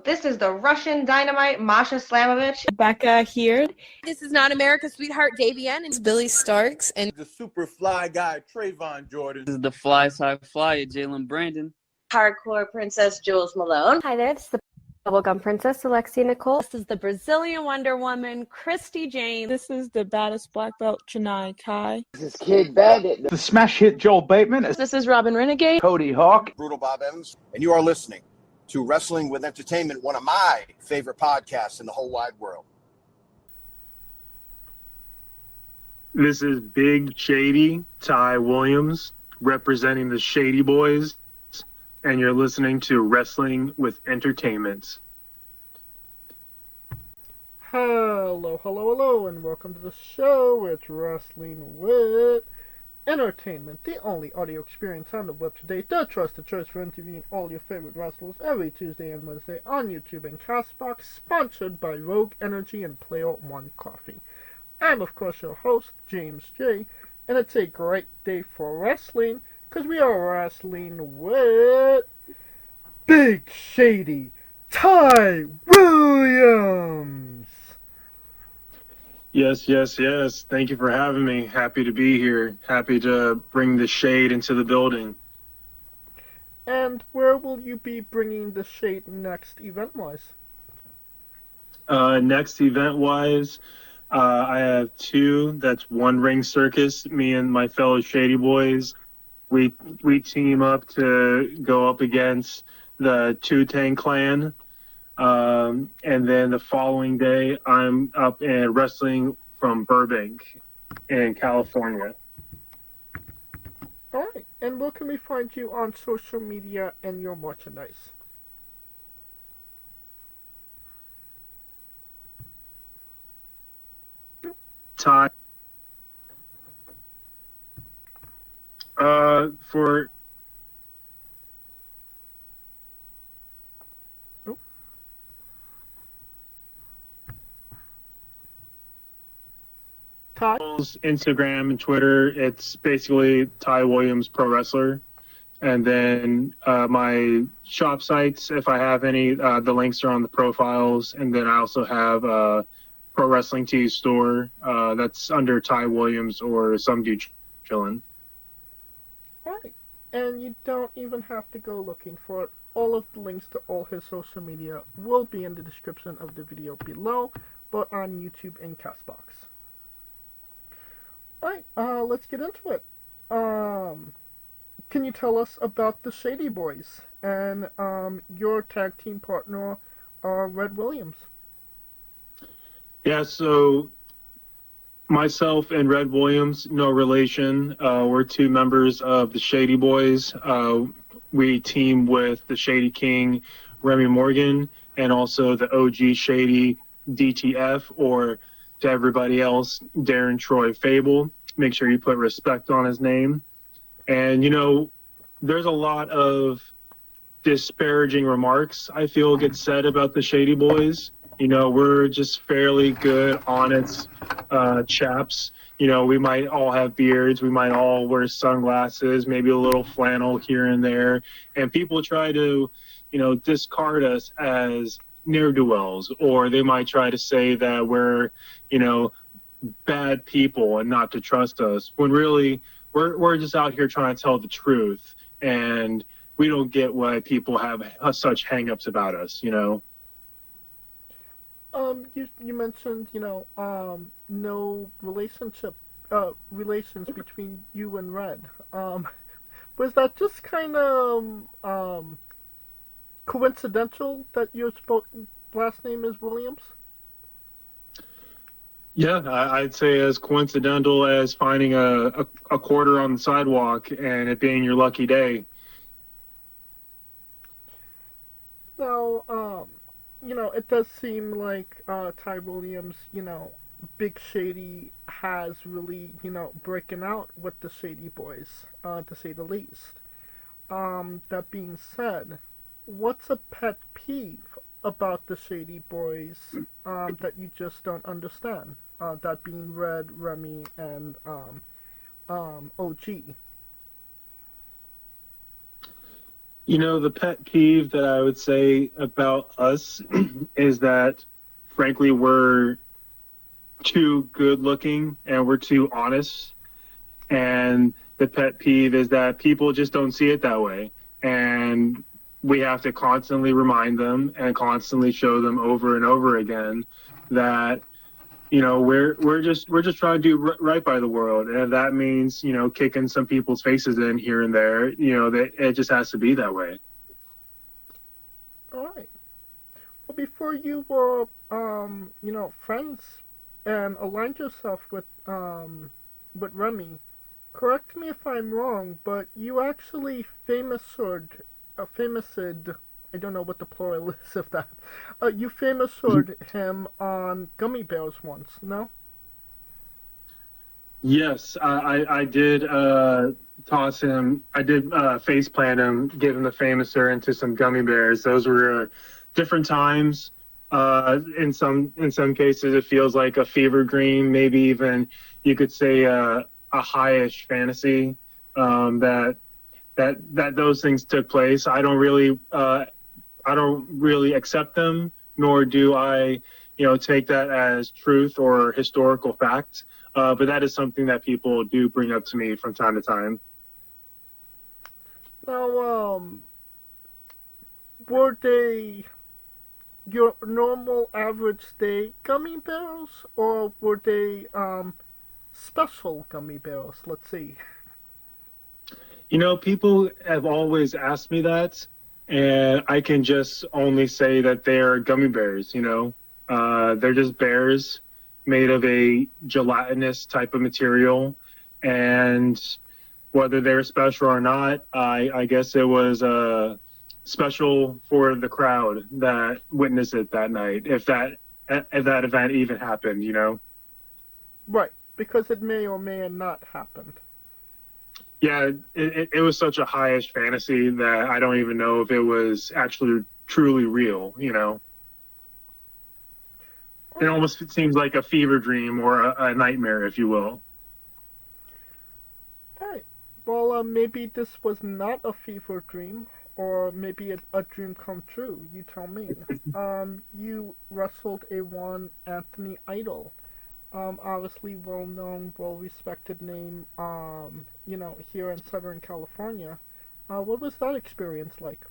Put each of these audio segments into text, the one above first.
This is the Russian Dynamite, Masha Slamovich. Becca here. This is not America's Sweetheart, Davian. It's Billy Starks. And the super fly guy, Trayvon Jordan. This is the fly side flyer, Jalen Brandon. Hardcore Princess, Jules Malone. Hi there, this is the Bubblegum Princess, Alexia Nicole. This is the Brazilian Wonder Woman, Christy Jane. This is the baddest black belt, Chennai Kai. This is Kid Bandit. The smash hit Joel Bateman. This is Robin Renegade. Cody Hawk. Brutal Bob Evans. And you are listening to Wrestling with Entertainment, one of my favorite podcasts in the whole wide world. This is Big Shady, Ty Williams, representing the Shady Boys, and you're listening to Wrestling with Entertainment. Hello, and welcome to the show. It's Wrestling with Entertainment, the only audio experience on the web today, the trusted choice for interviewing all your favorite wrestlers every Tuesday and Wednesday on YouTube and Castbox, sponsored by Rogue Energy and Player One Coffee. I'm, of course, your host, James J., and it's a great day for wrestling, because we are wrestling with Big Shady, Ty Williams. Yes. Thank you for having me. Happy to be here. Happy to bring the shade into the building. And where will you be bringing the shade next, event-wise? Next event-wise, I have two. That's One Ring Circus. Me and my fellow Shady Boys. We team up to go up against the Two-Tang Clan. And then the following day, I'm up in wrestling from Burbank in California. All right. And where can we find you on social media and your merchandise? Ty. For Instagram and Twitter, it's basically Ty Williams Pro Wrestler. And then my shop sites, if I have any, the links are on the profiles. And then I also have a Pro Wrestling Tees store that's under Ty Williams or some Dude Chillin. All right. And you don't even have to go looking for it. All of the links to all his social media will be in the description of the video below, but on YouTube and Castbox. Alright, let's get into it. Can you tell us about the Shady Boys and your tag team partner, Red Williams? Yeah, so myself and Red Williams, no relation. We're two members of the Shady Boys. We team with the Shady King, Remy Morgan, and also the OG Shady DTF, or to everybody else, Darren Troy Fable. Make sure you put respect on his name. And, there's a lot of disparaging remarks, I feel, get said about the Shady Boys. We're just fairly good, honest chaps. We might all have beards. We might all wear sunglasses, maybe a little flannel here and there. And people try to, discard us as ne'er-do-wells, or they might try to say that we're, bad people and not to trust us, when really we're just out here trying to tell the truth, and we don't get why people have such hang-ups about us. You mentioned no relations between you and Red. Was that just kind of coincidental that your last name is Williams? Yeah, I'd say as coincidental as finding a quarter on the sidewalk and it being your lucky day. Now, it does seem like Ty Williams, Big Shady has really, breaking out with the Shady Boys, to say the least. That being said, what's a pet peeve about the Shady Boys that you just don't understand? That being Red, Remy, and OG. You know, the pet peeve that I would say about us is that, frankly, we're too good looking and we're too honest. And the pet peeve is that people just don't see it that way. And we have to constantly remind them and constantly show them over and over again that, you know, we're just trying to do right by the world. And if that means, you know, kicking some people's faces in here and there, you know, that it just has to be that way. All right. Well, before you were, you know, friends and aligned yourself with Remy, correct me if I'm wrong, but you actually famousid, I don't know what the plural is of that. You famousid him on gummy bears once, no? Yes, I did toss him. I did face plant him, give him the famouser into some gummy bears. Those were different times. In some cases, it feels like a fever dream. Maybe even you could say a high-ish fantasy that those things took place. I don't really accept them, nor do I, you know, take that as truth or historical fact. But that is something that people do bring up to me from time to time. Now, were they your normal average day gummy bears, or were they special gummy bears? Let's see. You know, people have always asked me that, and I can just only say that they're gummy bears, you know. They're just bears made of a gelatinous type of material, and whether they're special or not, I guess it was special for the crowd that witnessed it that night, if that event even happened, you know. Right, because it may or may have not happened. Yeah, it was such a high-ish fantasy that I don't even know if it was actually truly real, you know. It almost seems like a fever dream or a nightmare, if you will. Alright, well, maybe this was not a fever dream, or maybe a dream come true. You tell me. You wrestled a one Anthony Idol. Obviously well-known, well-respected name, you know, here in Southern California. What was that experience like?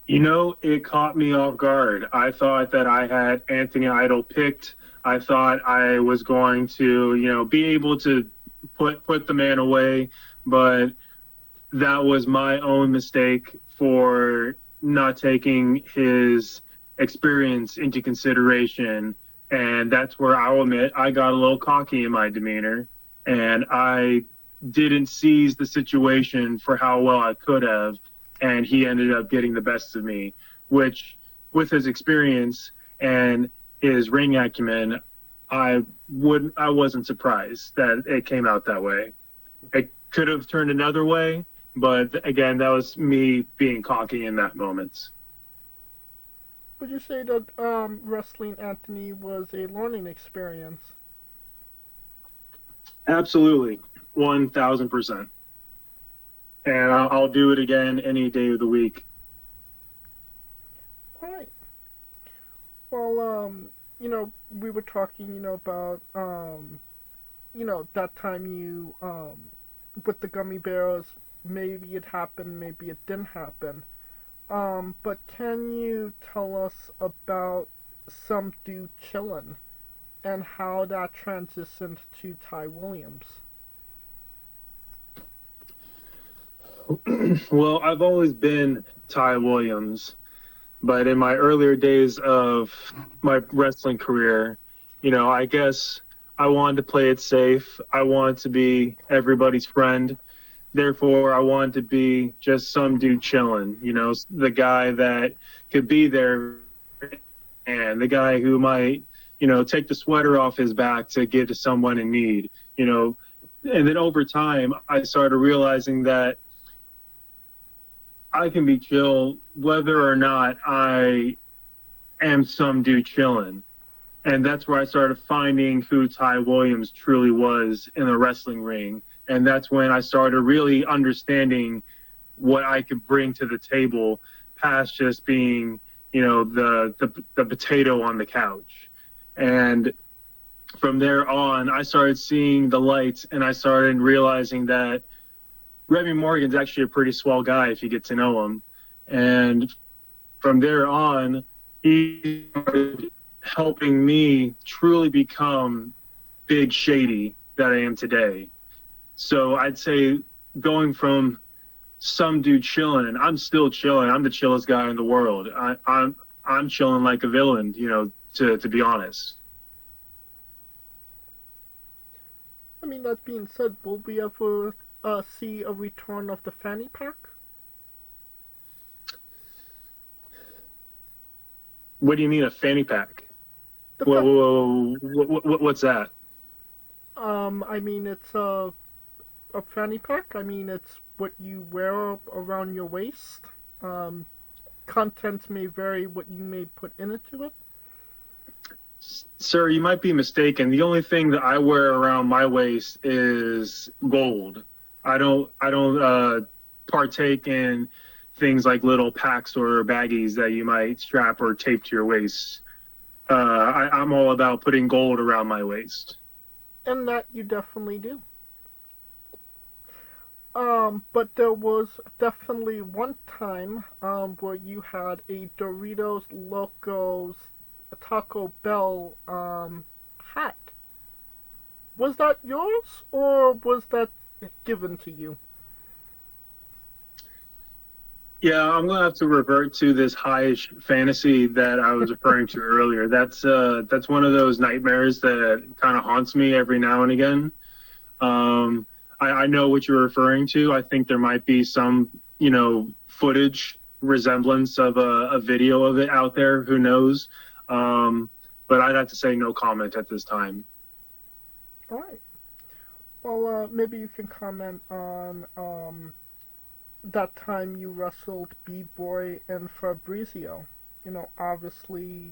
You know, it caught me off guard. I thought that I had Anthony Idol picked. I thought I was going to, you know, be able to put the man away, but that was my own mistake for not taking his experience into consideration. And that's where I'll admit I got a little cocky in my demeanor, and I didn't seize the situation for how well I could have, and he ended up getting the best of me, which, with his experience and his ring acumen, I wasn't surprised that it came out that way. It could have turned another way, but again, that was me being cocky in that moment. Would you say that wrestling Anthony was a learning experience? Absolutely, 1,000%. And I'll do it again any day of the week. All right. Well, you know, we were talking, you know, about, you know, that time you, with the gummy bears, maybe it happened, maybe it didn't happen. But can you tell us about some Dude Chillin and how that transitioned to Ty Williams? Well, I've always been Ty Williams, but in my earlier days of my wrestling career, you know, I guess I wanted to play it safe. I wanted to be everybody's friend. Therefore, I wanted to be just some dude chilling, you know, the guy that could be there and the guy who might, you know, take the sweater off his back to give to someone in need, you know. And then over time, I started realizing that I can be chill whether or not I am some dude chilling. And that's where I started finding who Ty Williams truly was in the wrestling ring. And that's when I started really understanding what I could bring to the table past just being, the potato on the couch. And from there on, I started seeing the lights, and I started realizing that Remy Morgan's actually a pretty swell guy if you get to know him. And from there on, he started helping me truly become Big Shady that I am today. So I'd say going from some dude chilling, I'm still chilling. I'm the chillest guy in the world. I'm chilling like a villain, to be honest. I mean, that being said, will we ever see a return of the fanny pack? What do you mean, a fanny pack? What's that? I mean, it's a fanny pack. I mean, it's what you wear around your waist. Contents may vary what you may put into it. Sir, you might be mistaken. The only thing that I wear around my waist is gold. I don't partake in things like little packs or baggies that you might strap or tape to your waist. I'm all about putting gold around my waist. And that you definitely do. But there was definitely one time where you had a Doritos Locos Taco Bell hat. Was that yours, or was that given to you? Yeah, I'm gonna have to revert to this high-ish fantasy that I was referring to earlier. That's one of those nightmares that kind of haunts me every now and again. I know what you're referring to. I think there might be some, footage resemblance of a video of it out there. Who knows? But I'd have to say no comment at this time. All right. Well, maybe you can comment on that time you wrestled B-Boy and Fabrizio. Obviously,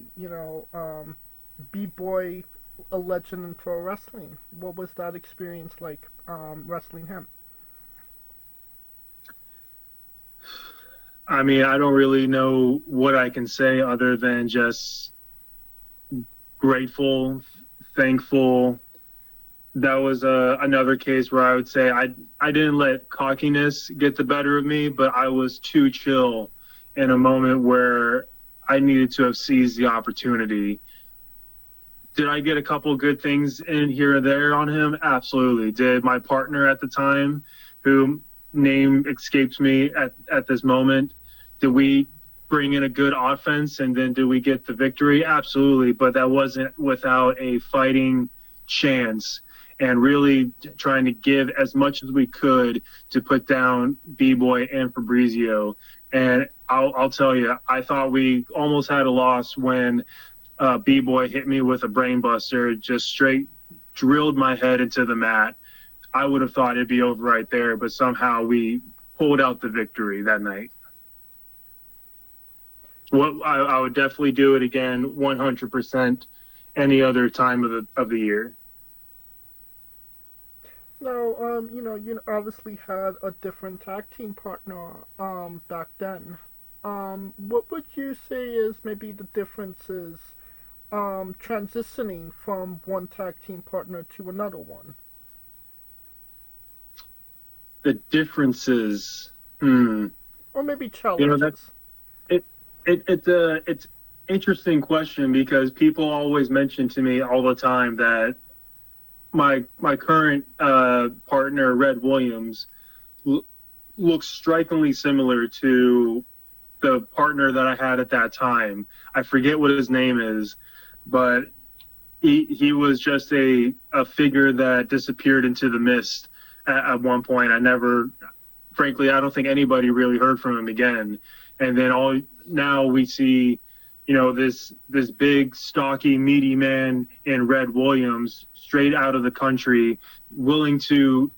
B-Boy, a legend in pro wrestling. What was that experience like, wrestling him? I mean, I don't really know what I can say other than just grateful, thankful. That was another case where I would say I didn't let cockiness get the better of me, but I was too chill in a moment where I needed to have seized the opportunity. Did I get a couple good things in here or there on him? Absolutely. Did my partner at the time, who name escapes me at this moment, did we bring in a good offense and then did we get the victory? Absolutely. But that wasn't without a fighting chance and really trying to give as much as we could to put down B-Boy and Fabrizio. And I'll tell you, I thought we almost had a loss when B-Boy hit me with a brain buster, just straight drilled my head into the mat. I would have thought it'd be over right there, but somehow we pulled out the victory that night. I would definitely do it again, 100%, any other time of the year. Now, you obviously had a different tag team partner back then. What would you say is maybe the differences transitioning from one tag team partner to another one? The differences, or maybe challenges. It's an interesting question because people always mention to me all the time that my current partner, Red Williams, looks strikingly similar to the partner that I had at that time. I forget what his name is, but he was just a figure that disappeared into the mist at one point. Frankly, I don't think anybody really heard from him again. And then now we see, this big, stocky, meaty man in Red Williams, straight out of the country, willing to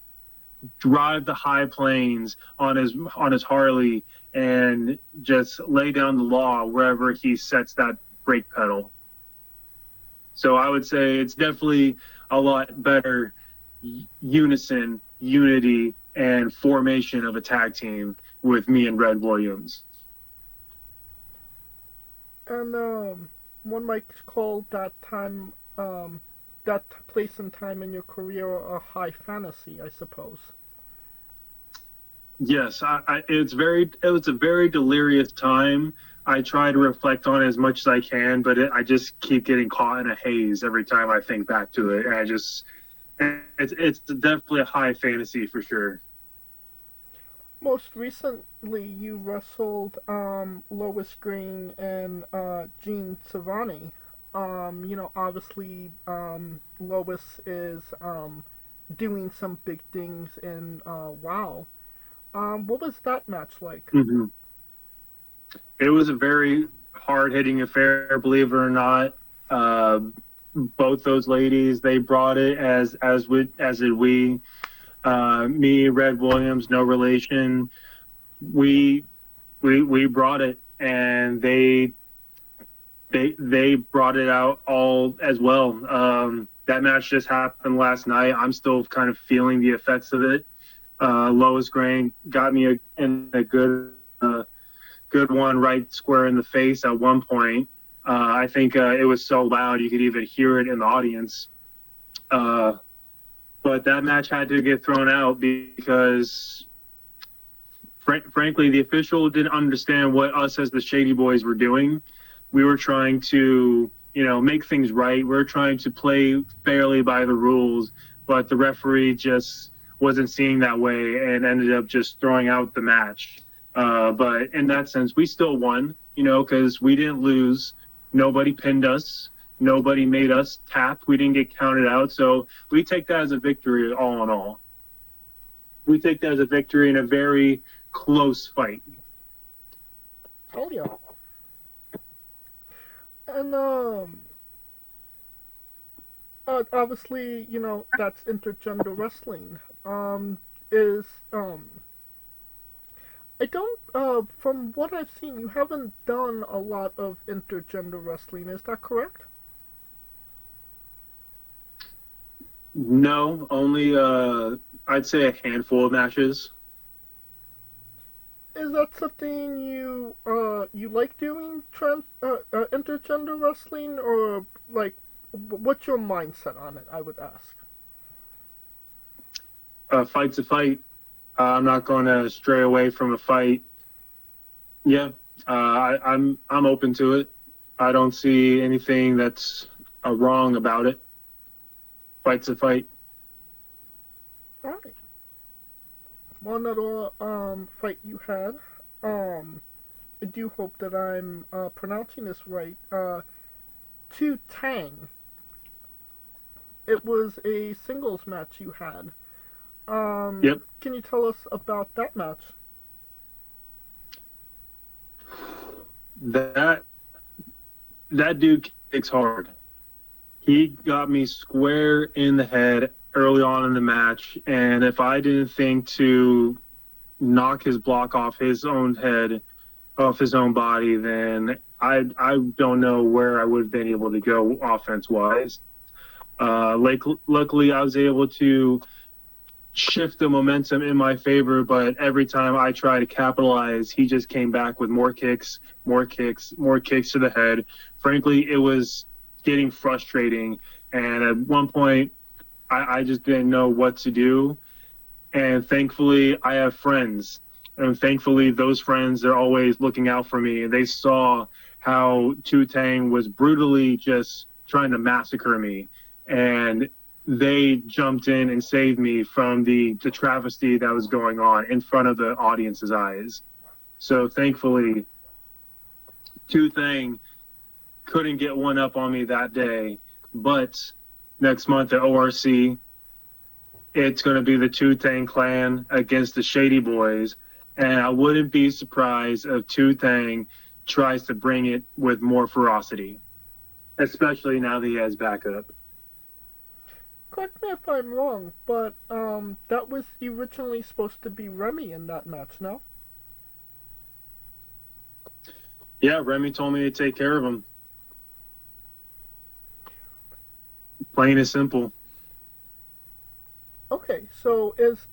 drive the high plains on his Harley and just lay down the law wherever he sets that brake pedal. So I would say it's definitely a lot better unison, unity, and formation of a tag team with me and Red Williams. And one might call that time, that place and time in your career a high fantasy, I suppose. Yes, it was a very delirious time. I try to reflect on it as much as I can, but I just keep getting caught in a haze every time I think back to it. And it's definitely a high fantasy for sure. Most recently, you wrestled Lois Green and Gene Savani. Obviously, Lois is doing some big things in WoW. What was that match like? Mm-hmm. It was a very hard-hitting affair, believe it or not. Both those ladies, they brought it as did we. Me, Red Williams, no relation. We brought it, and they brought it out all as well. That match just happened last night. I'm still kind of feeling the effects of it. Lois Green got me a good one right square in the face at one point. I think it was so loud you could even hear it in the audience. But that match had to get thrown out because, frankly, the official didn't understand what us as the Shady Boys were doing. We were trying to, make things right. We were trying to play fairly by the rules, but the referee just wasn't seeing that way and ended up just throwing out the match. But in that sense, we still won, because we didn't lose. Nobody pinned us. Nobody made us tap. We didn't get counted out. So we take that as a victory all in all. We take that as a victory in a very close fight. Oh, yeah. And, obviously, that's intergender wrestling. I don't, from what I've seen, you haven't done a lot of intergender wrestling. Is that correct? No, only, I'd say a handful of matches. Is that something you like doing, intergender wrestling, or, like, what's your mindset on it, I would ask? Fight's a fight. I'm not going to stray away from a fight. Yeah, I'm open to it. I don't see anything that's wrong about it. Fight's a fight. All right. One other fight you had. I do hope that I'm pronouncing this right. Tu Tang. It was a singles match you had. Yep. Can you tell us about that match? That dude kicks hard. He got me square in the head early on in the match, and if I didn't think to knock his block off his own head, off his own body, then I don't know where I would have been able to go offense-wise. Luckily, I was able to shift the momentum in my favor, but every time I try to capitalize, he just came back with more kicks to the head. Frankly, it was getting frustrating, and at one point, I just didn't know what to do. And thankfully, I have friends, and thankfully, those friends are always looking out for me. And they saw how Tu Tang was brutally just trying to massacre me, and they jumped in and saved me from the travesty that was going on in front of the audience's eyes. So thankfully, Tu Tang couldn't get one up on me that day, but next month at ORC, it's going to be the Tu Tang clan against the Shady Boys, and I wouldn't be surprised if Tu Tang tries to bring it with more ferocity, especially now that he has backup. Correct me if I'm wrong, but that was originally supposed to be Remy in that match, no? Yeah, Remy told me to take care of him. Plain and simple. Okay, so is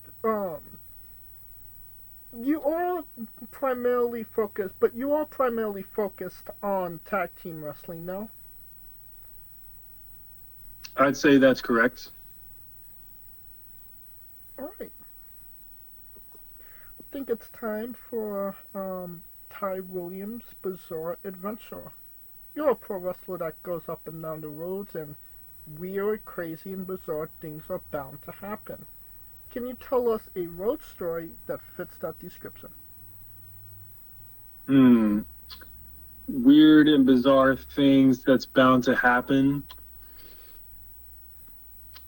you are primarily focused on tag team wrestling, no? I'd say that's correct. All right. I think it's time for Ty Williams' Bizarre Adventure. You're a pro wrestler that goes up and down the roads, and weird, crazy, and bizarre things are bound to happen. Can you tell us a road story that fits that description? Weird and bizarre things that's bound to happen.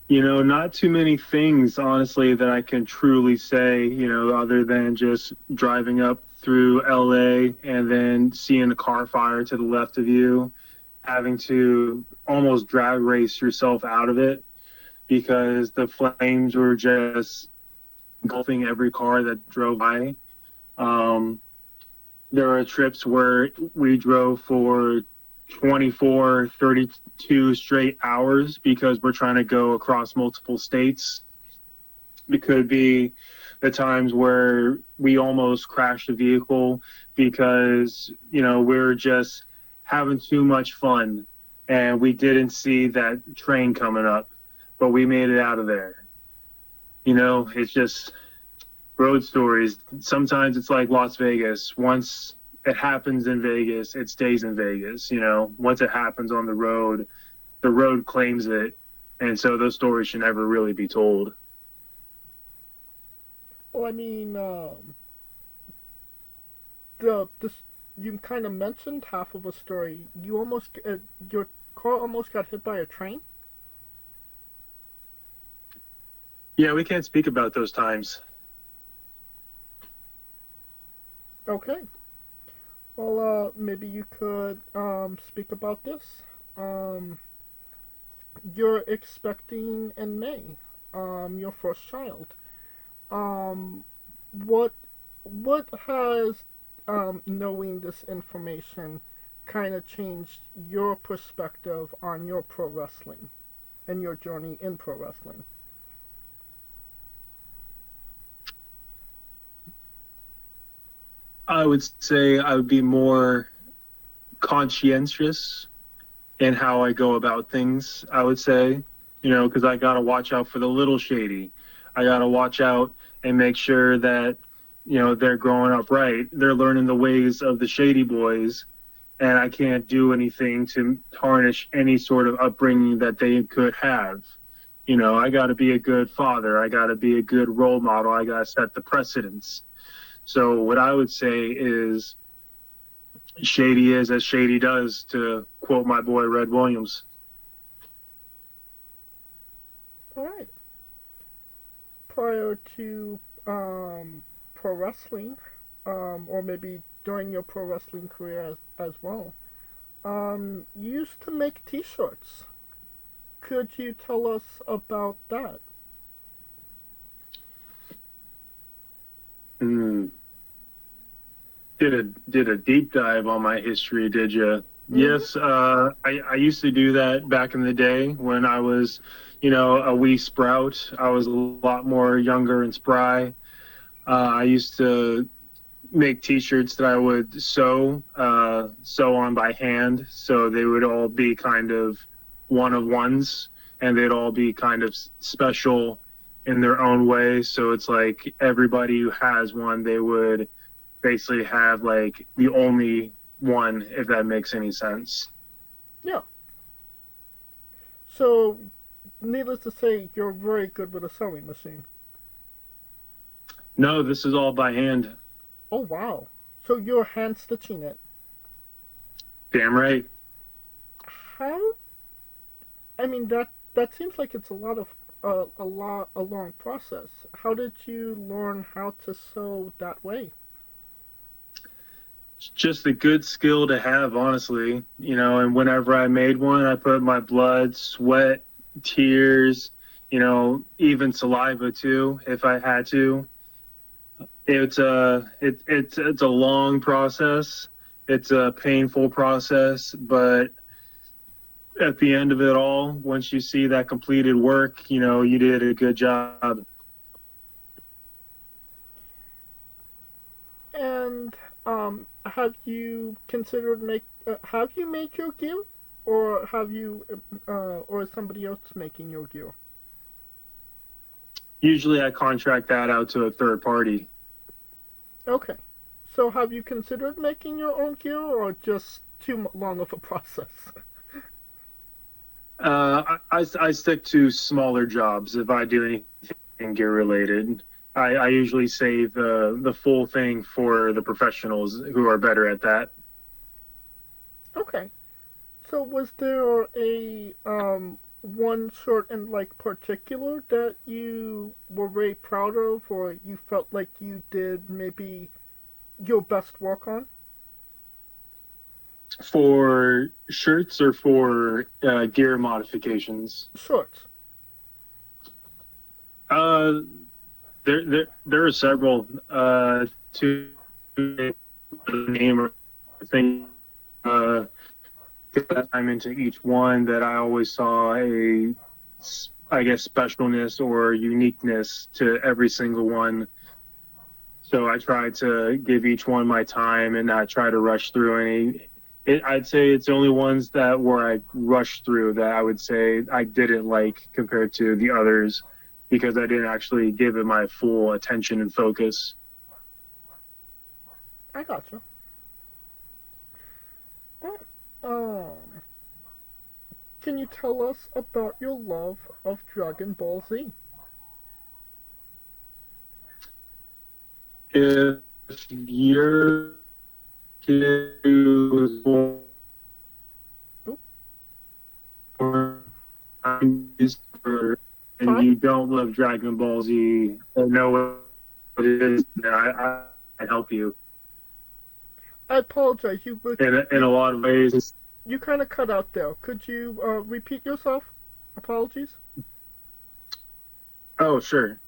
Not too many things, honestly, that I can truly say, other than just driving up through LA and then seeing a car fire to the left of you, having to almost drag race yourself out of it because the flames were just engulfing every car that drove by. There are trips where we drove for 24, 32 straight hours because we're trying to go across multiple states. It could be the times where we almost crashed a vehicle because, we're just having too much fun and we didn't see that train coming up, but we made it out of there. It's just road stories. Sometimes it's like Las Vegas. Once it happens in Vegas, it stays in Vegas. Once it happens on the road claims it. And so those stories should never really be told. Well, I mean, you kind of mentioned half of a story. Your car almost got hit by a train? Yeah, we can't speak about those times. Okay. Well, maybe you could speak about this. You're expecting in May your first child. What has knowing this information kind of changed your perspective on your pro wrestling and your journey in pro wrestling? I would say I would be more conscientious in how I go about things, I would say, because I got to watch out for the little Shady. I got to watch out and make sure that, they're growing up right. They're learning the ways of the Shady boys, and I can't do anything to tarnish any sort of upbringing that they could have. I got to be a good father. I got to be a good role model. I got to set the precedence. So what I would say is Shady is as Shady does, to quote my boy Red Williams. All right. Prior to pro wrestling, or maybe during your pro wrestling career as well, you used to make T-shirts. Could you tell us about that? Did a deep dive on my history, did you? Mm-hmm. Yes, I used to do that back in the day when I was, a wee sprout. I was a lot more younger and spry. I used to make T-shirts that I would sew on by hand, so they would all be kind of one-of-ones, and they'd all be kind of special in their own way. So it's like everybody who has one, they would basically have like the only one, if that makes any sense. Yeah. So, needless to say, you're very good with a sewing machine. No, this is all by hand. Oh, wow. So you're hand stitching it? Damn right. How? I mean, that seems like it's a long process. How did you learn how to sew that way? Just a good skill to have, honestly. And whenever I made one, I put my blood, sweat, tears, even saliva too, if I had to. It's a long process. It's a painful process, but at the end of it all, once you see that completed work, you did a good job. And have you considered have you made your gear, or or is somebody else making your gear? Usually I contract that out to a third party. Okay. So have you considered making your own gear, or just too long of a process? I stick to smaller jobs if I do anything gear related. I usually save the full thing for the professionals who are better at that. Okay. So was there a one shirt in particular that you were very proud of, or you felt like you did maybe your best work on? For shirts or for gear modifications? Shirts. There are several. To name or thing, I'm into each one that I always saw I guess, specialness or uniqueness to every single one. So I try to give each one my time and not try to rush through any. I'd say it's the only ones where I rushed through that I would say I didn't like compared to the others, because I didn't actually give it my full attention and focus. I gotcha. Can you tell us about your love of Dragon Ball Z? If your kid was born and you don't love Dragon Ball Z or know what it is, then I help you. I apologize. In a lot of ways. You kind of cut out there. Could you repeat yourself? Apologies. Oh, sure.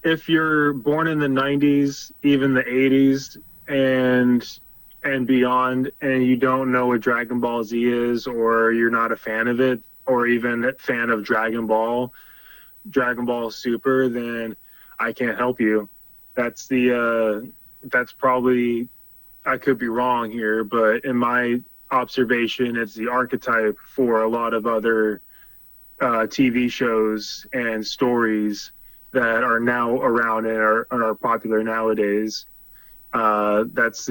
If you're born in the 90s, even the 80s, and beyond, and you don't know what Dragon Ball Z is, or you're not a fan of it, or even a fan of Dragon Ball Super, then I can't help you. That's probably, I could be wrong here, but in my observation, it's the archetype for a lot of other TV shows and stories that are now around and are popular nowadays. That's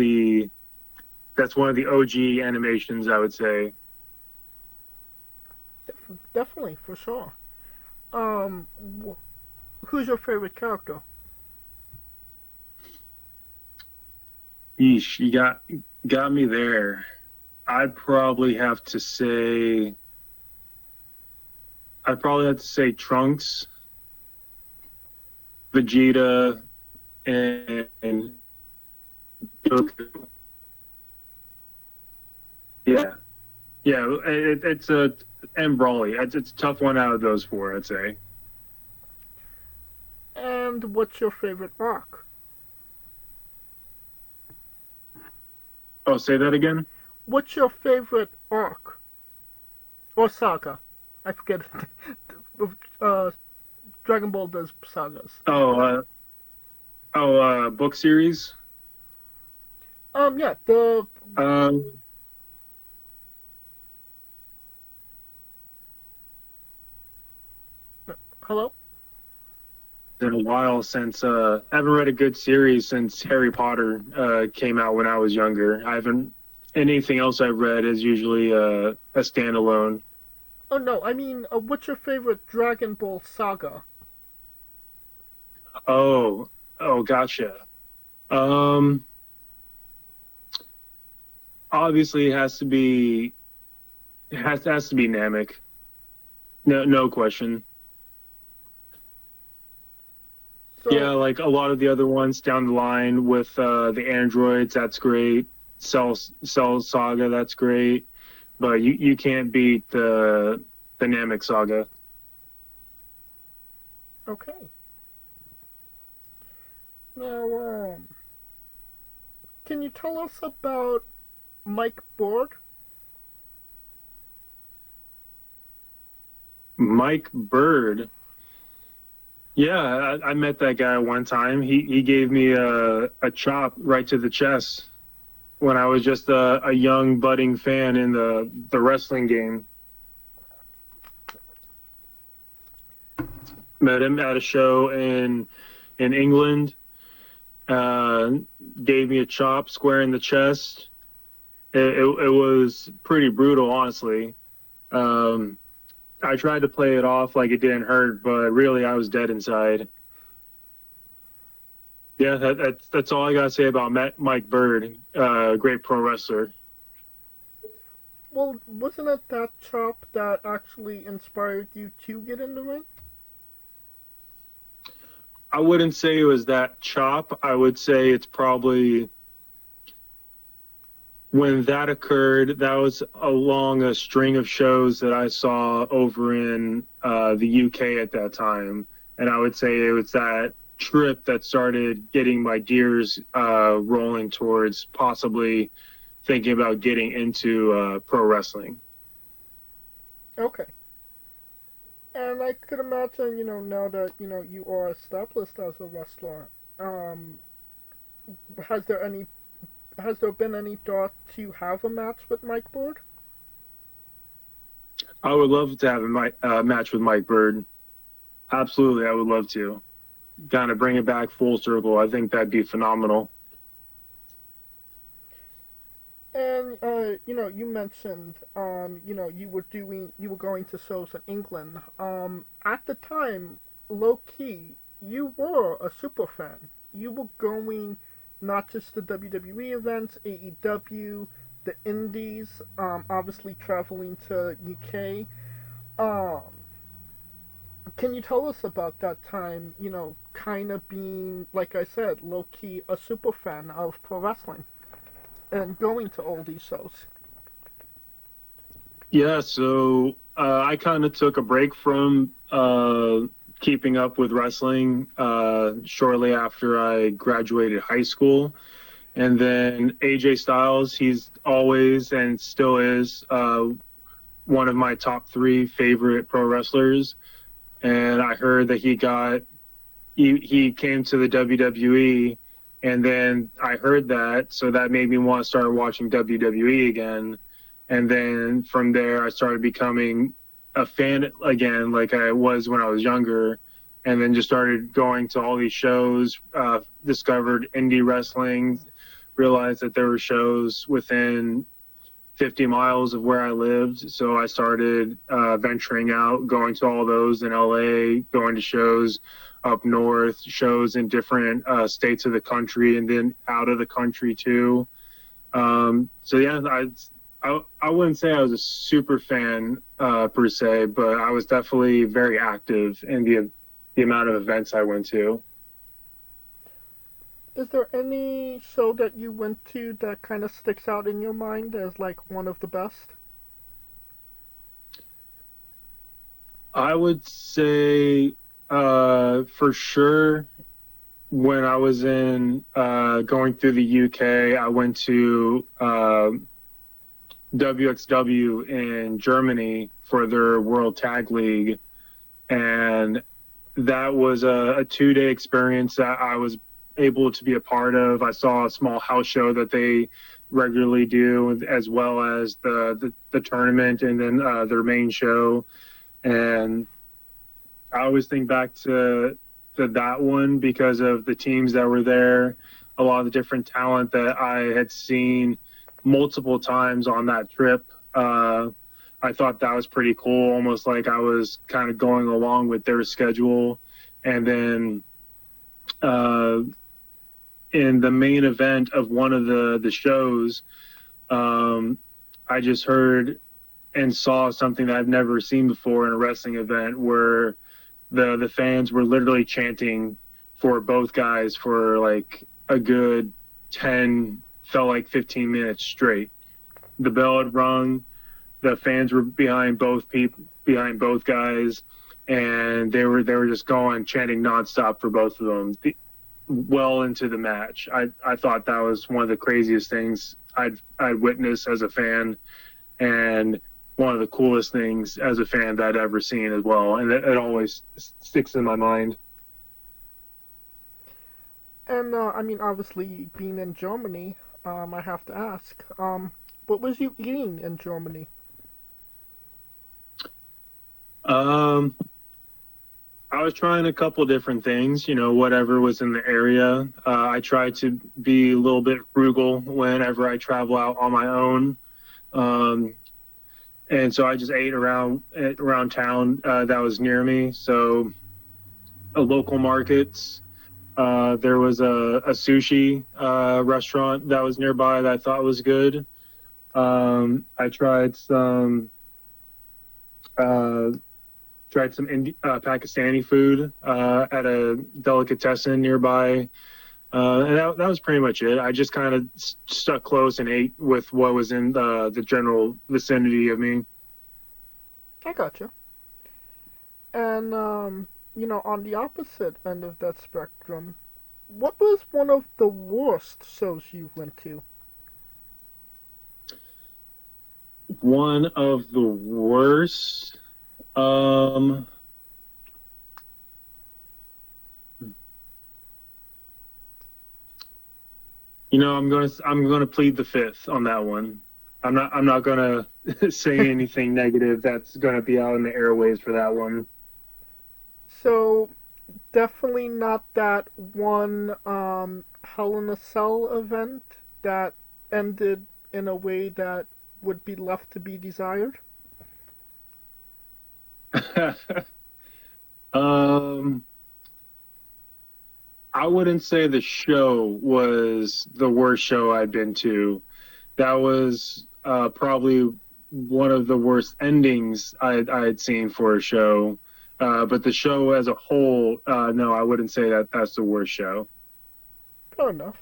one of the OG animations, I would say. Definitely, for sure. Who's your favorite character? Yeesh, you got me there. I'd probably have to say Trunks, Vegeta, and Goku. Yeah, it's and Broly. It's a tough one out of those four, I'd say. And what's your favorite arc? Oh, say that again? What's your favorite arc? Or saga? I forget. Dragon Ball does sagas. Book series? Yeah, the... Hello? In a while since I haven't read a good series since Harry Potter came out when I was younger. I haven't anything else I've read is usually a standalone. Oh no, I mean, what's your favorite Dragon Ball saga? Oh, gotcha. Obviously it has to be Namek. No question. So, yeah, like a lot of the other ones down the line with the androids, that's great. Cell Saga, that's great. But you can't beat the Namek Saga. Okay. Now, can you tell us about Mike Bird? Mike Bird. Yeah, I met that guy one time. He gave me a chop right to the chest when I was just a young budding fan in the wrestling game. Met him at a show in England. Gave me a chop square in the chest. It was pretty brutal, honestly. I tried to play it off like it didn't hurt, but really I was dead inside. Yeah, that's all I gotta say about Mike Bird, great pro wrestler. Well, wasn't it that chop that actually inspired you to get in the ring? I wouldn't say it was that chop. I would say it's probably when that occurred, that was along a string of shows that I saw over in the UK at that time. And I would say it was that trip that started getting my gears rolling towards possibly thinking about getting into pro wrestling. Okay. And I could imagine, now that, you are established as a wrestler, has there been any thought to have a match with Mike Bird? I would love to have a match with Mike Bird. Absolutely, I would love to. Kind of bring it back full circle. I think that'd be phenomenal. And you mentioned you were going to shows in England. At the time, low key, you were a super fan. You were going not just the WWE events, AEW, the Indies, obviously traveling to UK. Can you tell us about that time? Kind of being, like I said, low key a super fan of pro wrestling. And going to all these shows. Yeah, so I kind of took a break from keeping up with wrestling shortly after I graduated high school. And then AJ Styles, he's always and still is one of my top 3 favorite pro wrestlers. And I heard that he came to the WWE. And then I heard that, so that made me want to start watching WWE again. And then from there, I started becoming a fan again, like I was when I was younger. And then just started going to all these shows, discovered indie wrestling, realized that there were shows within 50 miles of where I lived. So I started venturing out, going to all those in LA, going to shows up north, shows in different states of the country, and then out of the country too. So yeah, I wouldn't say I was a super fan per se, but I was definitely very active in the amount of events I went to. Is there any show that you went to that kind of sticks out in your mind as like one of the best? I would say for sure when I was in going through the UK, I went to WXW in Germany for their World Tag League, and that was a 2-day experience that I was able to be a part of. I saw a small house show that they regularly do, as well as the tournament, and then their main show. And I always think back to that one because of the teams that were there, a lot of the different talent that I had seen multiple times on that trip. I thought that was pretty cool, almost like I was kind of going along with their schedule. And then in the main event of one of the shows, I just heard and saw something that I've never seen before in a wrestling event, where the fans were literally chanting for both guys for like a good 10, felt like 15 minutes straight. The bell had rung, the fans were behind both guys, and they were just going chanting nonstop for both of them well into the match. I thought that was one of the craziest things I'd witnessed as a fan, and one of the coolest things as a fan that I'd ever seen as well. And it always sticks in my mind. And I mean, obviously, being in Germany, I have to ask, what was you eating in Germany? Um, I was trying a couple different things, whatever was in the area. I tried to be a little bit frugal whenever I travel out on my own. Um, and so I just ate around town that was near me. So local markets. There was a sushi restaurant that was nearby that I thought was good. I tried some Pakistani food at a delicatessen nearby, and that was pretty much it. I just kind of stuck close and ate with what was in the general vicinity of me. I gotcha. And, on the opposite end of that spectrum, what was one of the worst shows you went to? One of the worst. I'm gonna plead the fifth on that one. I'm not gonna say anything negative that's gonna be out in the airways for that one. So, definitely not that one Hell in a Cell event that ended in a way that would be left to be desired. I wouldn't say the show was the worst show I'd been to. That was probably one of the worst endings I had seen for a show. But the show as a whole, no, I wouldn't say that that's the worst show. Fair enough.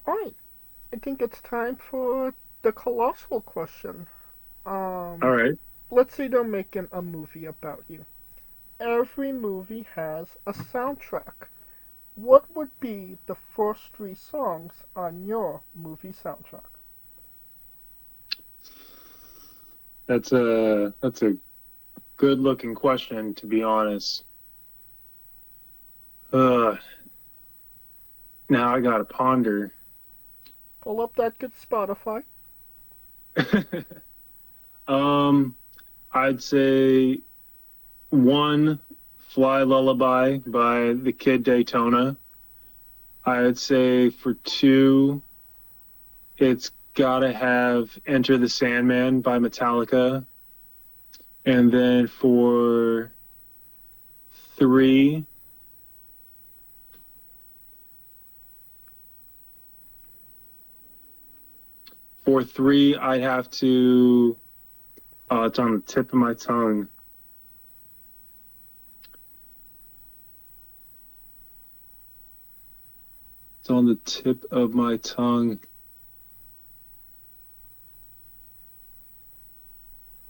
Alright, I think it's time for the colossal question. All right. Let's say they're making a movie about you. Every movie has a soundtrack. What would be the first 3 songs on your movie soundtrack? That's a good looking question, to be honest. Now I gotta ponder. Pull up that good Spotify. I'd say 1, Fly Lullaby by the Kid Daytona. I'd say for 2, it's gotta have Enter the Sandman by Metallica. And then for 3, I'd have to. Oh, it's on the tip of my tongue. It's on the tip of my tongue.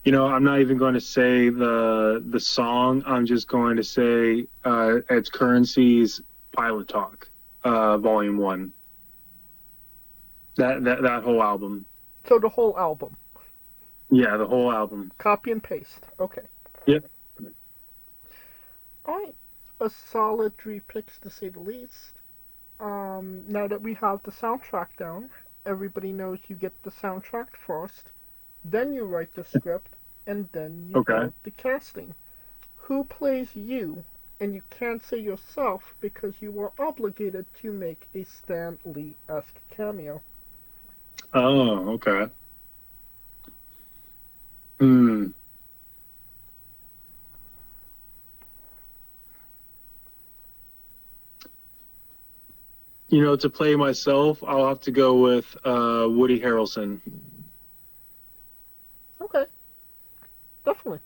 I'm not even going to say the song. I'm just going to say it's Currency's Pilot Talk, Volume 1. That whole album. So the whole album. Yeah, the whole album. Copy and paste. Okay. Yep. Alright. A solid 3 picks to say the least. Now that we have the soundtrack down, everybody knows you get the soundtrack first, then you write the script, and then you do the casting. Who plays you? And you can't say yourself because you are obligated to make a Stan Lee-esque cameo. Oh, okay. To play myself, I'll have to go with Woody Harrelson. Okay. Definitely.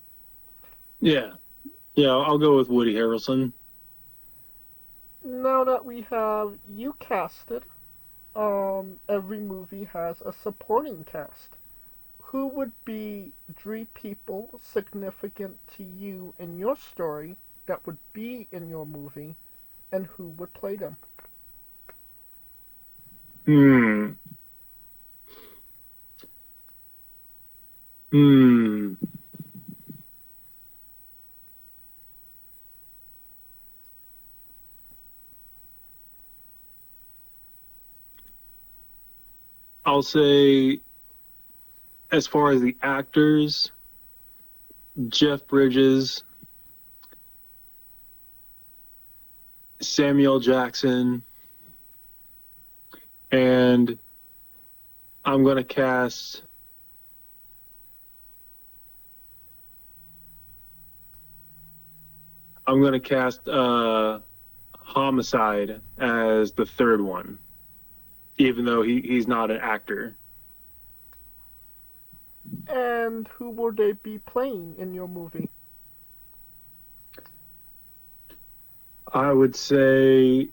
Yeah. Yeah, I'll go with Woody Harrelson. Now that we have you casted, every movie has a supporting cast. Who would be 3 people significant to you in your story that would be in your movie, and who would play them? I'll say, as far as the actors, Jeff Bridges, Samuel Jackson, and I'm going to cast Homicide as the third one, even though he's not an actor. And who will they be playing in your movie? I would say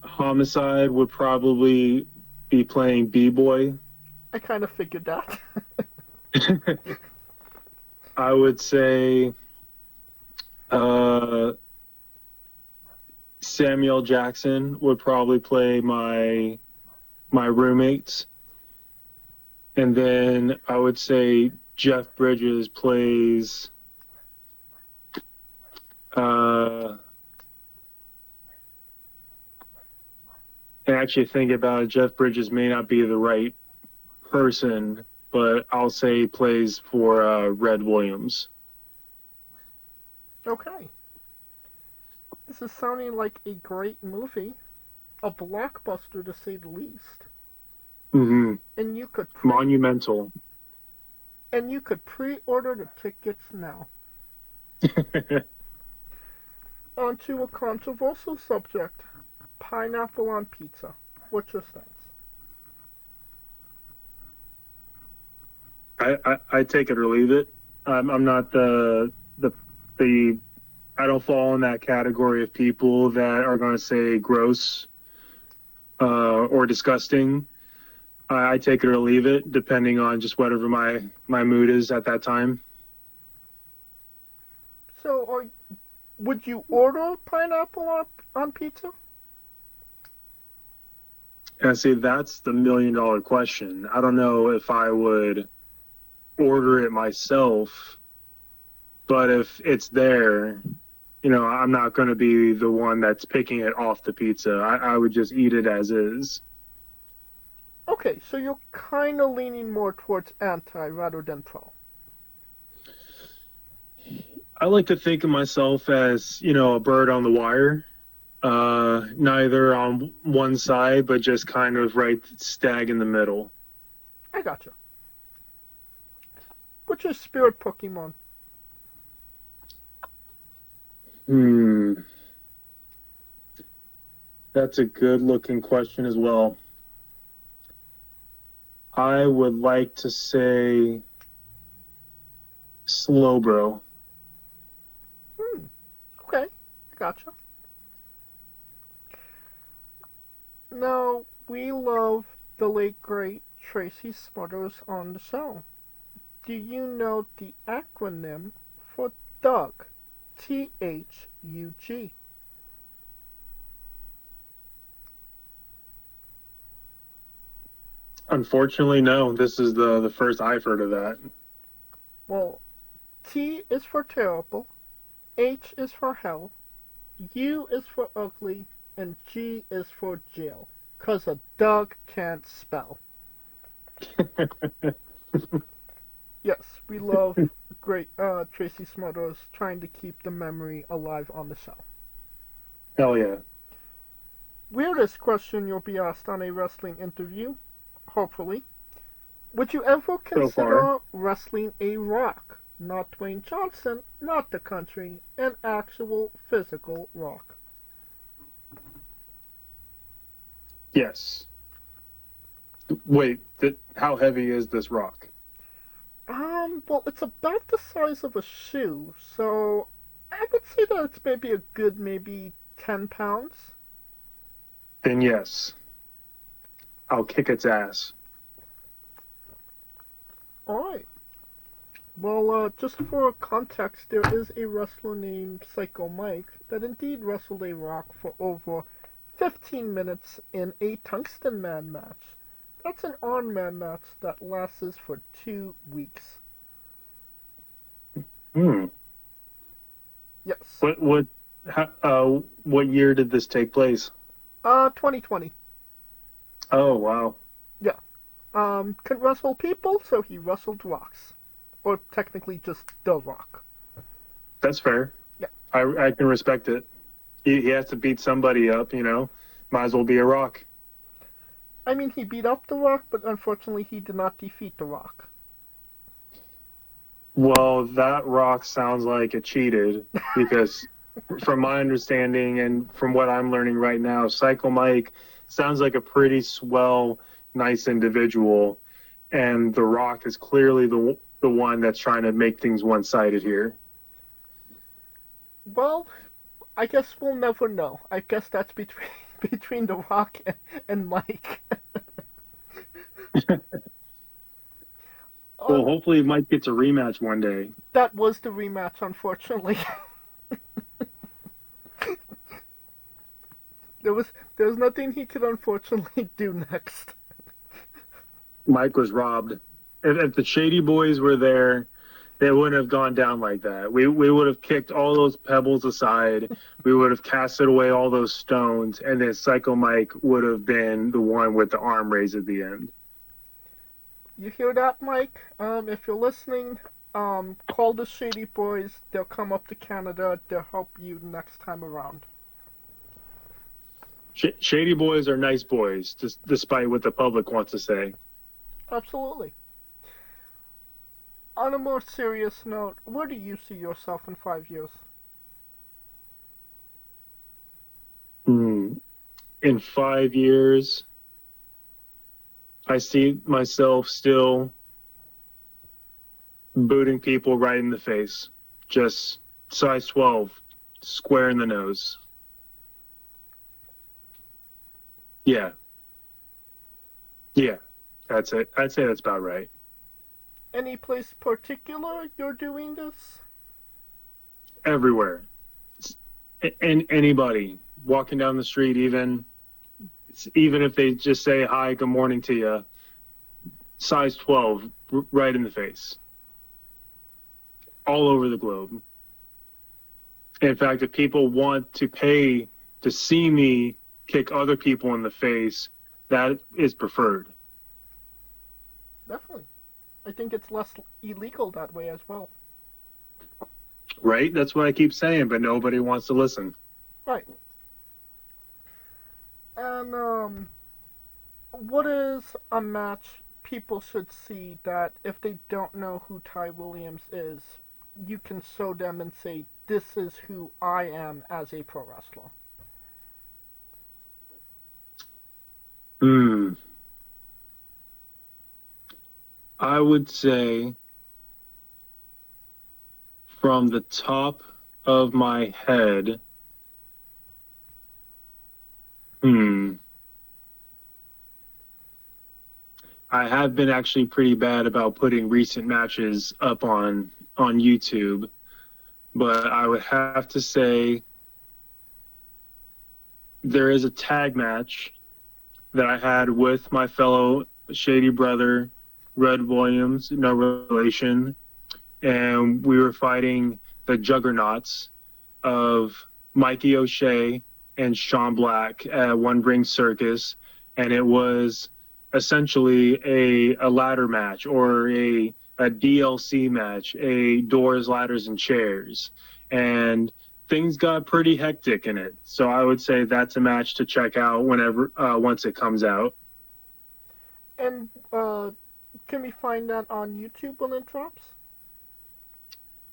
Homicide would probably be playing B-Boy. I kind of figured that. I would say Samuel Jackson would probably play my roommates. And then I would say Jeff Bridges plays and actually think about it, Jeff Bridges may not be the right person, but I'll say he plays for Red Williams. Okay. This is sounding like a great movie. A blockbuster, to say the least. Mm-hmm. And you could monumental. And you could pre-order the tickets now. On to a controversial subject. Pineapple on pizza. What's your stance? I take it or leave it. I'm not the I don't fall in that category of people that are going to say gross or disgusting. I take it or leave it, depending on just whatever my mood is at that time. So, would you order pineapple on pizza? And see, that's the $1 million question. I don't know if I would order it myself, but if it's there, I'm not going to be the one that's picking it off the pizza. I would just eat it as is. Okay, so you're kind of leaning more towards anti rather than pro. I like to think of myself as, a bird on the wire. Neither on one side, but just kind of right stag in the middle. I gotcha. What's your spirit Pokemon? That's a good looking question as well. I would like to say Slowbro. Okay, I gotcha. Now, we love the late great Tracy Smothers on the show. Do you know the acronym for Doug? THUG. Unfortunately, no. This is the first I've heard of that. Well, T is for terrible, H is for hell, U is for ugly, and G is for jail. 'Cause a dog can't spell. Yes, we love great Tracy Smothers trying to keep the memory alive on the show. Hell yeah. Weirdest question you'll be asked on a wrestling interview, hopefully. Would you ever consider wrestling a Rock? Not Dwayne Johnson, not the country, an actual physical Rock. Yes. Wait, how heavy is this rock? Well, it's about the size of a shoe, so I would say that it's maybe 10 pounds. Then yes. I'll kick its ass. Alright. Well, just for context, there is a wrestler named Psycho Mike that indeed wrestled a Rock for over 15 minutes in a Tungsten Man match. That's an Iron Man match that lasts for 2 weeks. Yes. What year did this take place? 2020. Oh, wow. Yeah. could wrestle people, so he wrestled rocks. Or technically just the Rock. That's fair. Yeah. I can respect it. He has to beat somebody up, you know. Might as well be a Rock. I mean, he beat up the Rock, but unfortunately he did not defeat the Rock. Well, that Rock sounds like it cheated because from my understanding and from what I'm learning right now, Psycho Mike sounds like a pretty swell, nice individual, and The Rock is clearly the one that's trying to make things one-sided here. Well, I guess we'll never know. I guess that's between The Rock and Mike. Well, hopefully Mike gets a rematch one day. That was the rematch, unfortunately. There was nothing he could unfortunately do next. Mike was robbed. If the Shady Boys were there, they wouldn't have gone down like that. We would have kicked all those pebbles aside. We would have casted away all those stones, and then Psycho Mike would have been the one with the arm raised at the end. You hear that, Mike? If you're listening, call the Shady Boys. They'll come up to Canada. They'll help you next time around. Shady Boys are nice boys, despite what the public wants to say. Absolutely. On a more serious note, where do you see yourself in 5 years? In 5 years, I see myself still booting people right in the face. Just size 12, square in the nose. Yeah. Yeah, that's it. I'd say that's about right. Any place particular you're doing this? Everywhere. And anybody walking down the street, even if they just say hi, good morning to you, size 12, right in the face. All over the globe. In fact, if people want to pay to see me kick other people in the face, that is preferred. Definitely. I think it's less illegal that way as well. Right? That's what I keep saying, but nobody wants to listen. Right. And, what is a match people should see that if they don't know who Ty Williams is, you can show them and say, this is who I am as a pro wrestler? I would say from the top of my head, I have been actually pretty bad about putting recent matches up on YouTube, but I would have to say there is a tag match that I had with my fellow Shady brother, Red Williams, no relation, and we were fighting the juggernauts of Mikey O'Shea and Sean Black at One Ring Circus, and it was essentially a ladder match or a DLC match, a doors, ladders, and chairs, and things got pretty hectic in it. So I would say that's a match to check out once it comes out. And can we find that on YouTube when it drops?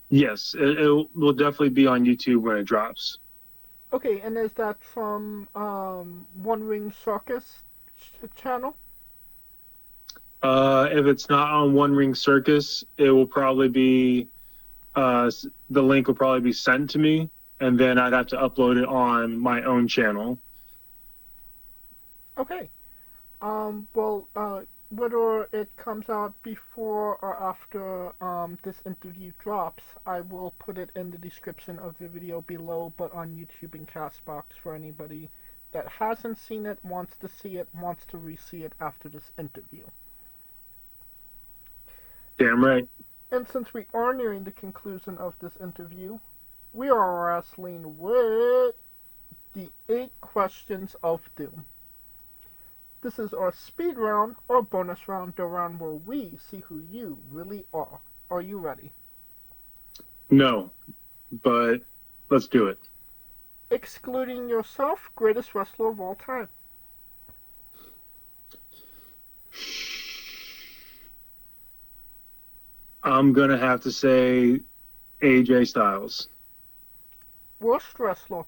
Yes, it will definitely be on YouTube when it drops. Okay, and is that from One Ring Circus channel? If it's not on One Ring Circus, it will probably be the link will probably be sent to me, and then I'd have to upload it on my own channel. Okay. Whether it comes out before or after this interview drops, I will put it in the description of the video below, but on YouTube and Castbox for anybody that hasn't seen it, wants to see it, wants to re-see it after this interview. Damn right. And since we are nearing the conclusion of this interview, we are wrestling with the 8 questions of doom. This is our speed round, or bonus round, the round where we see who you really are. Are you ready? No, but let's do it. Excluding yourself, greatest wrestler of all time. I'm going to have to say AJ Styles. Worst wrestler.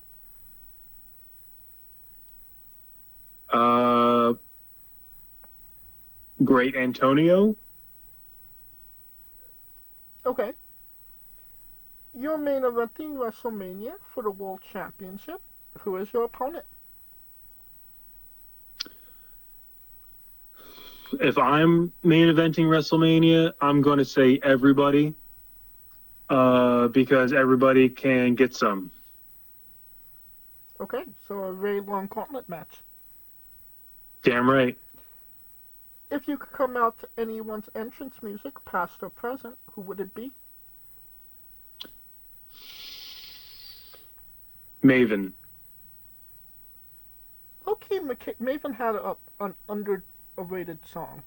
Great Antonio. Okay. You're main eventing WrestleMania for the World Championship. Who is your opponent? If I'm main eventing WrestleMania, I'm going to say everybody, because everybody can get some. Okay, so a very long gauntlet match. Damn right. If you could come out to anyone's entrance music, past or present, who would it be? Maven. Okay, Maven had an underrated song.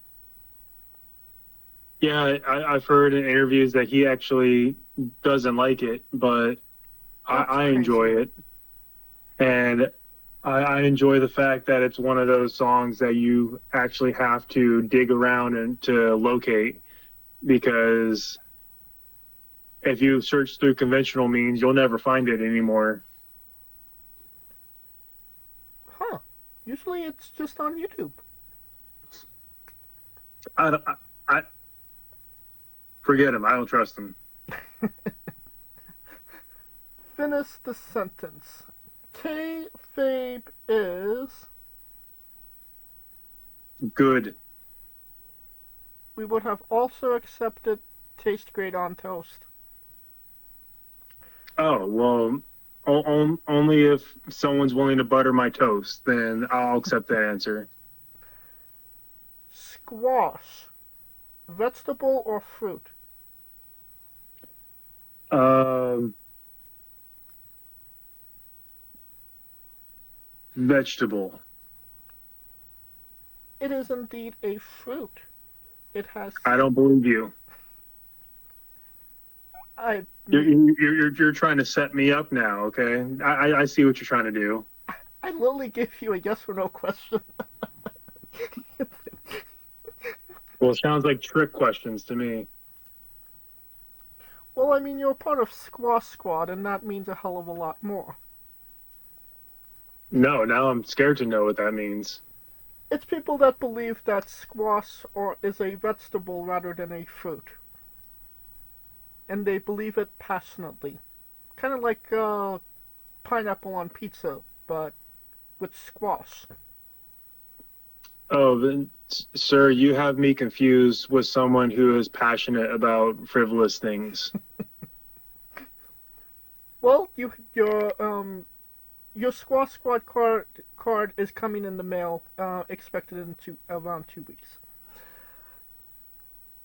Yeah, I've heard in interviews that he actually doesn't like it, but I enjoy it. And I enjoy the fact that it's one of those songs that you actually have to dig around and to locate, because if you search through conventional means, you'll never find it anymore. Huh. Usually it's just on YouTube. I forget him. I don't trust him. Finish the sentence. Kayfabe is... Good. We would have also accepted taste great on toast. Oh, well, only if someone's willing to butter my toast, then I'll accept that answer. Squash. Vegetable or fruit? Vegetable. It is indeed a fruit. It has... I don't believe you. You're trying to set me up now, okay? I see what you're trying to do. I literally gave you a yes or no question. Well, it sounds like trick questions to me. Well, I mean, you're part of Squash Squad, and that means a hell of a lot more. No, now I'm scared to know what that means. It's people that believe that squash is a vegetable rather than a fruit. And they believe it passionately. Kind of like pineapple on pizza, but with squash. Oh, then, sir, you have me confused with someone who is passionate about frivolous things. Well, your Squash Squad card is coming in the mail, expected in around 2 weeks.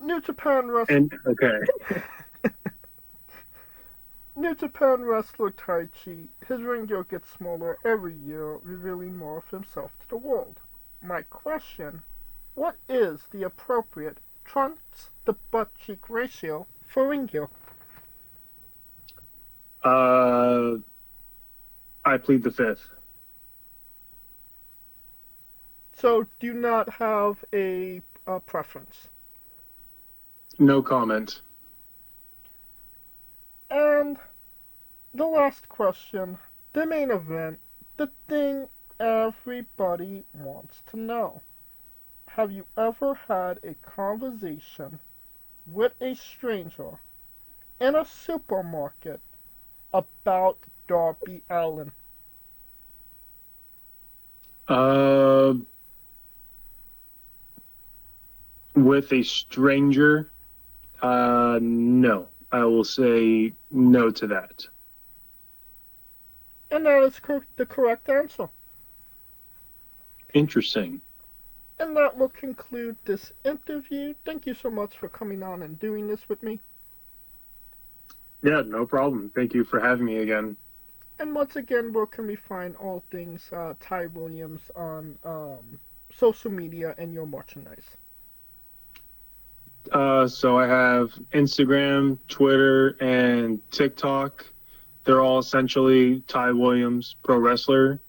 New Japan wrestler. Okay. New Japan wrestler Taichi. His ring gear gets smaller every year, revealing more of himself to the world. My question: what is the appropriate trunks to butt cheek ratio for ring gear? I plead the fifth. So, do you not have a preference? No comment. And the last question, the main event, the thing everybody wants to know. Have you ever had a conversation with a stranger in a supermarket about Darby Allin? With a stranger, no. I will say no to that. And that is the correct answer. Interesting. And that will conclude this interview. Thank you so much for coming on and doing this with me. Yeah, no problem. Thank you for having me again. And once again, where can we find all things Ty Williams on social media and your merchandise. So I have Instagram, Twitter, and TikTok. They're all essentially Ty Williams Pro Wrestler.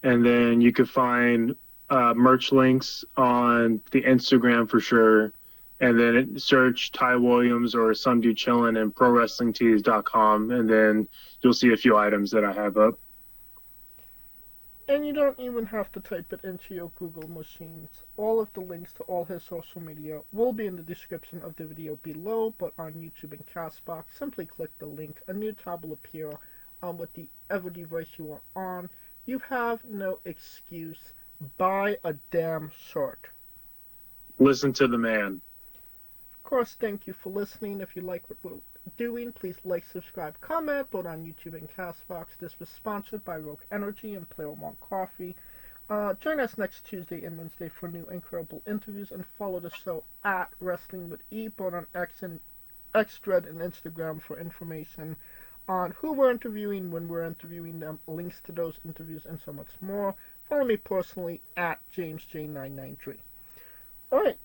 And then you could find merch links on the Instagram for sure. And then search Ty Williams or some Dude Chillin and ProWrestlingTees.com. And then you'll see a few items that I have up. And you don't even have to type it into your Google machines. All of the links to all his social media will be in the description of the video below, but on YouTube and CastBox, simply click the link. A new tab will appear on whatever device you are on. You have no excuse. Buy a damn shirt. Listen to the man. Of course, thank you for listening. If you like what we're doing, please like, subscribe, comment, both on YouTube and CastBox. This was sponsored by Rogue Energy and Player One Coffee. Join us next Tuesday and Wednesday for new incredible interviews, and follow the show at Wrestling with E, both on Xthread and Instagram for information on who we're interviewing, when we're interviewing them, links to those interviews, and so much more. Follow me personally at JamesJ993. Alright,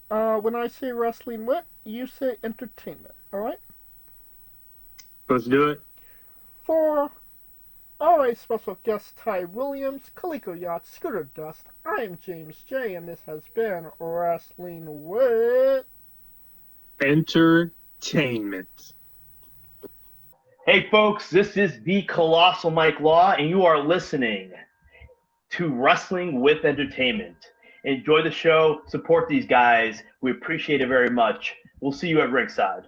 when I say wrestling with, you say entertainment, alright? Let's do it. For our special guest Ty Williams, Calico Yacht, Scooter Dust, I am James J, and this has been Wrestling with Entertainment. Hey folks, this is the Colossal Mike Law, and you are listening to Wrestling with Entertainment. Enjoy the show, support these guys. We appreciate it very much. We'll see you at ringside.